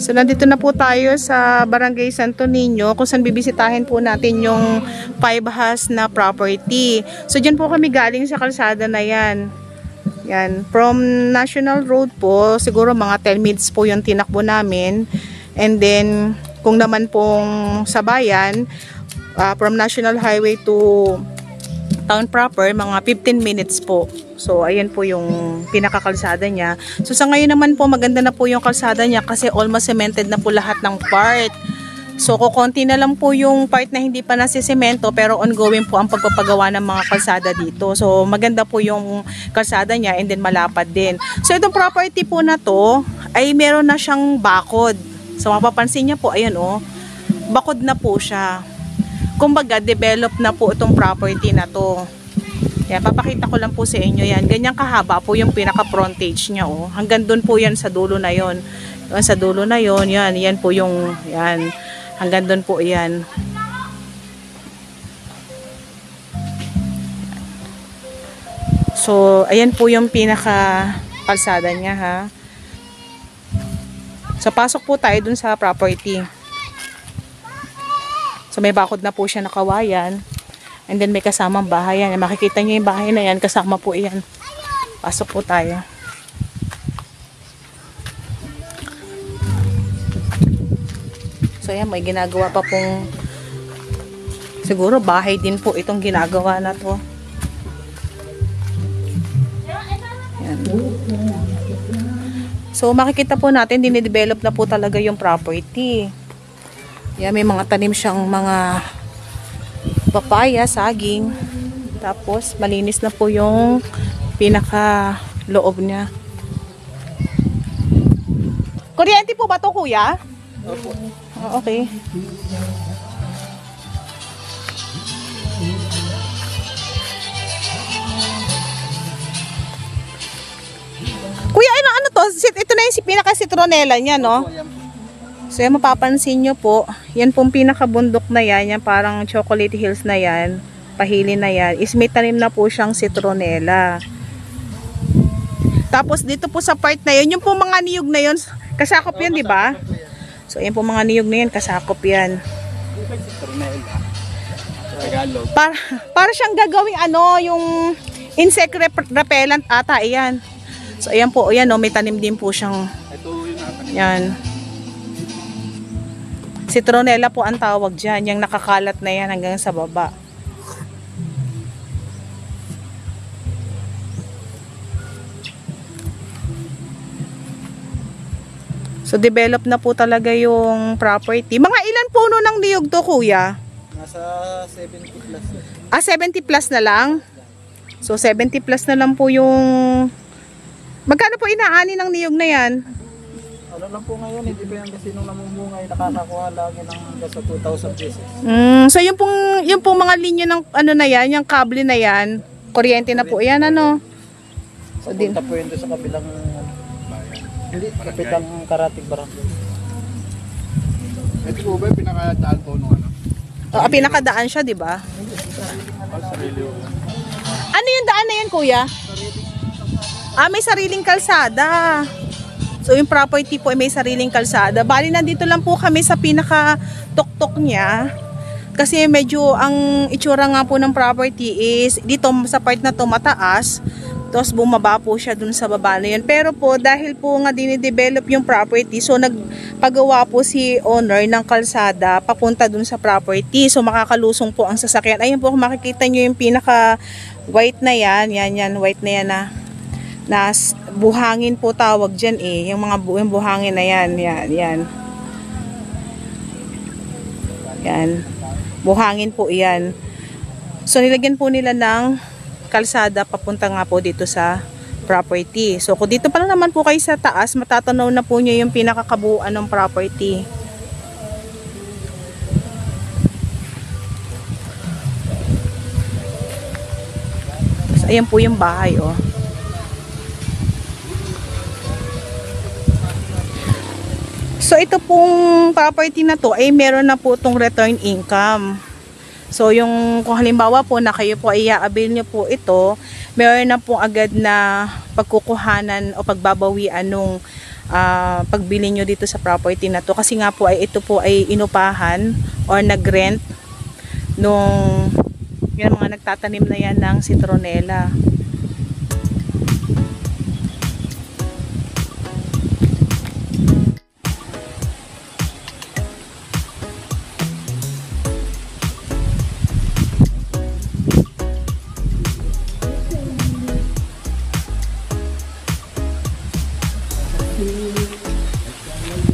So nandito na po tayo sa Barangay Santo Niño kung saan bibisitahin po natin yung 5 house na property. So dyan po kami galing sa kalsada na yan. Yan. From National Road po, siguro mga 10 minutes po yung tinakbo namin. And then kung naman pong sa bayan, from National Highway to town proper, mga 15 minutes po. So, ayan po yung pinakakalsada niya. So, sa ngayon naman po, maganda na po yung kalsada niya kasi almost cemented na po lahat ng part. So, kukonti na lang po yung part na hindi pa nasisemento pero ongoing po ang pagpapagawa ng mga kalsada dito. So, maganda po yung kalsada niya and then malapad din. So, itong property po na to ay meron na siyang bakod. So, mapapansin niya po, ayan o, bakod na po siya. Kumbaga, develop na po itong property na to. Yan, papakita ko lang po sa inyo yan. Ganyan kahaba po yung pinaka-frontage niya. Oh. Hanggang doon po yan sa dulo na yon. Sa dulo na yon, yan po yung, yan. Hanggang doon po yan. So, ayan po yung pinaka-kalsada niya, ha. So, pasok po tayo dun sa property. So, may bakod na po siya na kawayan. And then may kasamang bahay yan. Makikita nyo yung bahay na yan. Kasama po yan. Pasok po tayo. So yan, may ginagawa pa pong siguro bahay din po itong ginagawa na to. Yan. So makikita po natin, dinidevelop na po talaga yung property. Yan, may mga tanim siyang mga papaya, saging. Tapos, malinis na po yung pinaka-loob niya. Kuryente po ba to, kuya? Opo. Oh, okay. Kuya, ano to? Ito na yung pinaka-citronella niya, no? So yan, mapapansin nyo po, yan pong pinakabundok na yan, yan parang Chocolate Hills na yan, pahilin na yan, is may tanim na po siyang citronella. Tapos dito po sa part na yun, yung pong mga niyog na yun, kasakop yan, di ba? So yan pong mga niyog na yan, kasakop yan. Para siyang gagawing ano, yung insect repellent ata, ayan. So ayan po, ayan, no, may tanim din po siyang, yan. Citronella po ang tawag dyan. Yung nakakalat na yan hanggang sa baba. So, develop na po talaga yung property. Mga ilan puno ng niyog to, kuya? Nasa 70 plus. 70 plus na lang? So, 70 plus na lang po yung... Magkano po inaani ng niyog na yan? Ano lang po ngayon, hindi pa yan kasi nung namumungay, nakakakuha lagi ng hanggang sa 2,000 pesos. So yung pong mga linya ng ano na yan, yung kable na yan, kuryente na po yan ano. So din. Papunta po yun doon sa kabilang, hindi, kapit ang Karatig Barangay. Ito po ba yung pinakadaan po nung ano? Pinakadaan siya, di ba? Ano yung daan na yan, kuya? May sariling kalsada. So yung property po ay may sariling kalsada. Bali nandito lang po kami sa pinaka-tuktok niya. Kasi medyo ang itsura nga po ng property is dito sa part na to mataas. Tapos bumaba po siya dun sa baba na yun. Pero po dahil po nga dinidevelop yung property, so nagpagawa po si owner ng kalsada papunta dun sa property. So makakalusong po ang sasakyan. Ayun po, makikita nyo yung pinaka white na yan. Yan, white na yan na buhangin po tawag dyan eh. Yung mga yung buhangin na yan. Yan. Buhangin po yan. So nilagyan po nila ng kalsada papunta nga po dito sa property. So kung dito pa lang naman po kayo sa taas, matatanaw na po nyo yung pinakakabuuan ng property. So, ayan po yung bahay oh. So ito pong property na to ay meron na po itong return income. So yung kung halimbawa po na kayo po ay i-avail nyo po ito, meron na po agad na pagkukuhanan o pagbabawian nung pagbili nyo dito sa property na to. Kasi nga po ay ito po ay inupahan or nag-rent nung yung mga nagtatanim na yan ng citronella.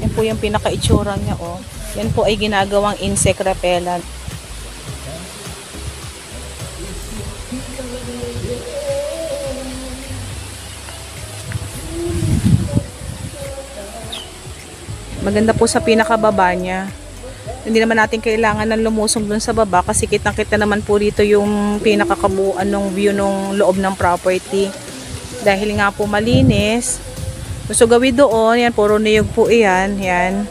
Yan po yung pinaka-itsura niya oh. Yan po ay ginagawang insect repellent. Maganda po sa pinakababa niya. Hindi naman natin kailangan ng lumusong dun sa baba kasi kitang-kita naman po dito yung pinakakabuuan ng view ng loob ng property. Dahil nga po malinis. So gawin doon, yan puro niyog po iyan, yan.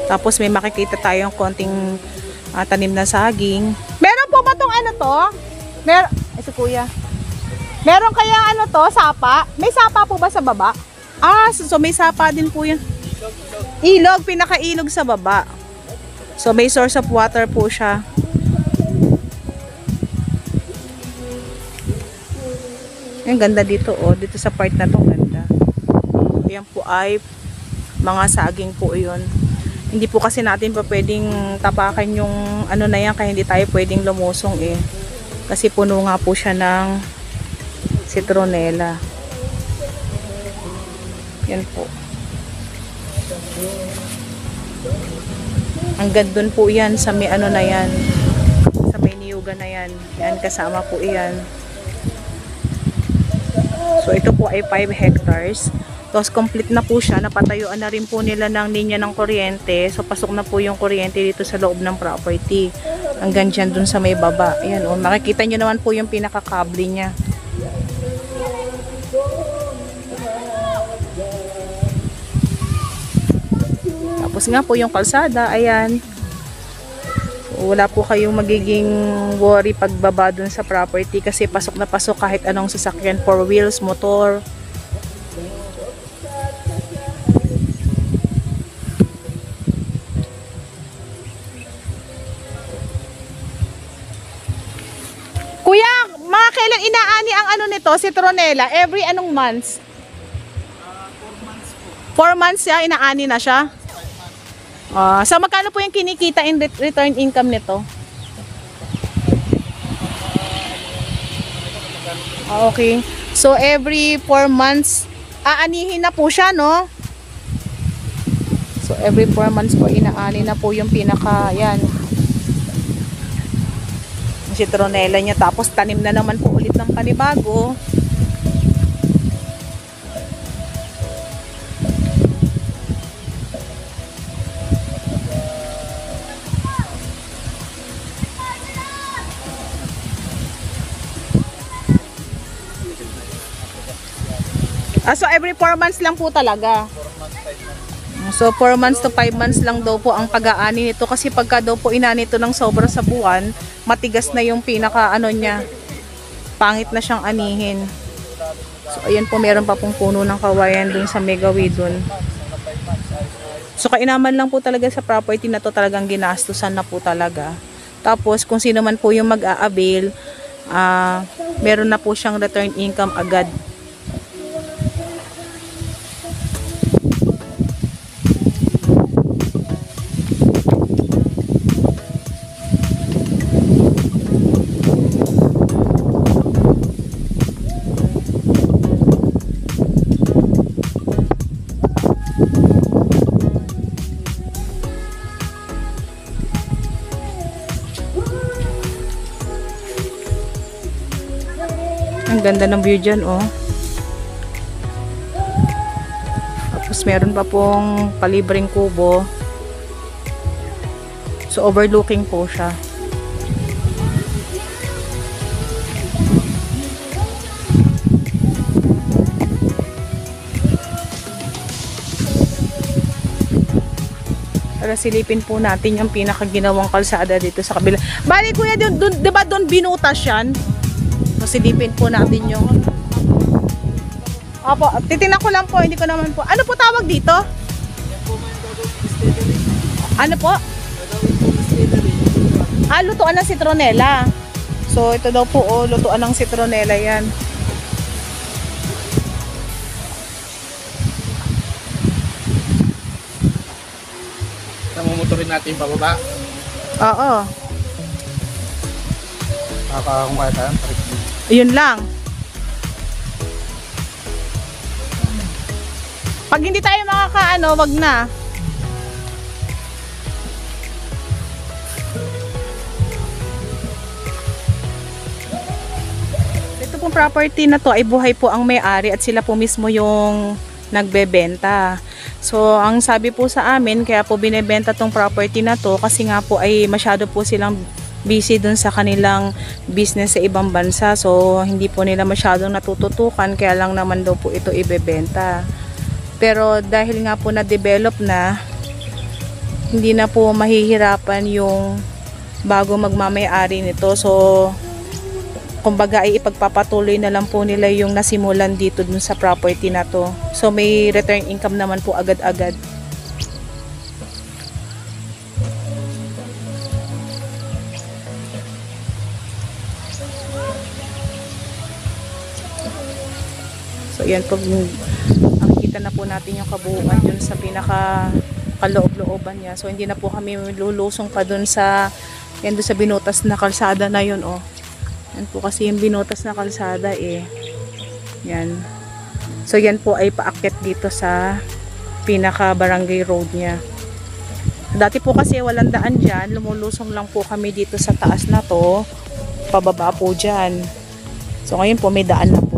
Tapos may makikita tayong konting tanim na saging. Meron po ba tong ano to? Ay si kuya. Meron kaya ano to, sapa? May sapa po ba sa baba? So may sapa din po yun. Ilog, pinaka-ilog sa baba. So may source of water po siya. Ang ganda dito oh, dito sa part na to, ganda. Yan po ay mga saging po yun. Hindi po kasi natin pa pwedeng tapakan yung ano na yan, kaya hindi tayo pwedeng lumusong eh. Kasi puno nga po siya ng citronella. Yan po. Hanggang dun po yan sa may ano na yan. Sa may niyugan na yan. Yan, kasama po yan. So ito po ay 5 hectares. Tapos complete na po siya. Napatayuan na rin po nila ng linya ng kuryente. So pasok na po yung kuryente dito sa loob ng property. Hanggang dyan dun sa may baba. Ayan o. Makikita nyo naman po yung pinakakable niya. Tapos nga po yung kalsada. Ayan. Wala po kayong magiging worry pagbaba dun sa property. Kasi pasok na pasok kahit anong sasakyan. 4 wheels, motor. Kuya, mga kailan inaani ang ano nito, citronella? Every anong months? 4 months po. 4 months siya, inaani na siya? So magkano po yung kinikita in return income nito? Okay. So every 4 months, aanihin na po siya, no? So every 4 months po, inaani na po yung pinaka, yan. Citronella niya, tapos tanim na naman po ulit ng panibago. So, So every 4 months lang po talaga. 4 months, 5 months. So 4 months to 5 months lang daw po ang pag-aani nito kasi pagka daw po inani ito ng sobra sa buwan, matigas na yung pinaka ano niya. Pangit na siyang anihin. So ayan po, meron pa pong puno ng kawayan dun sa Megawi dun. So kainaman lang po talaga sa property na to, talagang ginastusan na po talaga. Tapos kung sino man po yung mag-a-avail, meron na po siyang return income agad. Ang ganda ng view dyan, oh. Tapos meron pa pong palibreng kubo. So overlooking po siya. Para silipin po natin yung pinakaginawang kalsada dito sa kabila. Bali kuya, diba doon binutas yan? Silipin po natin yung opo, titingnan ko lang po, hindi ko naman po. Ano po tawag dito? Ano po? Lutuan ng citronella. So ito daw po, oh, lutuan ng citronella yan. Namumuturin natin pababa. Oo. Kung kaya tayo. Yun lang. Pag hindi tayo makakaano, wag na. Ito pong property na to ay buhay po ang may-ari at sila po mismo yung nagbebenta. So, ang sabi po sa amin, kaya po binebenta tong property na to kasi nga po ay masyado po silang busy dun sa kanilang business sa ibang bansa. So, hindi po nila masyadong natututukan, kaya lang naman daw po ito ibebenta. Pero dahil nga po na-develop na, hindi na po mahihirapan yung bago magmamayari nito. So, kumbaga ay ipagpapatuloy na lang po nila yung nasimulan dito dun sa property na to. So, may return income naman po agad-agad. So, yan po, nakikita na po natin yung kabuuan dun sa pinaka kaloob-looban niya. So, hindi na po kami lulusong pa dun sa, yan dun sa binutas na kalsada na yun, oh. Yan po kasi yung binutas na kalsada, eh. Yan. So, yan po ay paakyat dito sa pinaka barangay road niya. Dati po kasi walang daan dyan, lumulusong lang po kami dito sa taas na to, pababa po dyan. So, ngayon po may daan na po.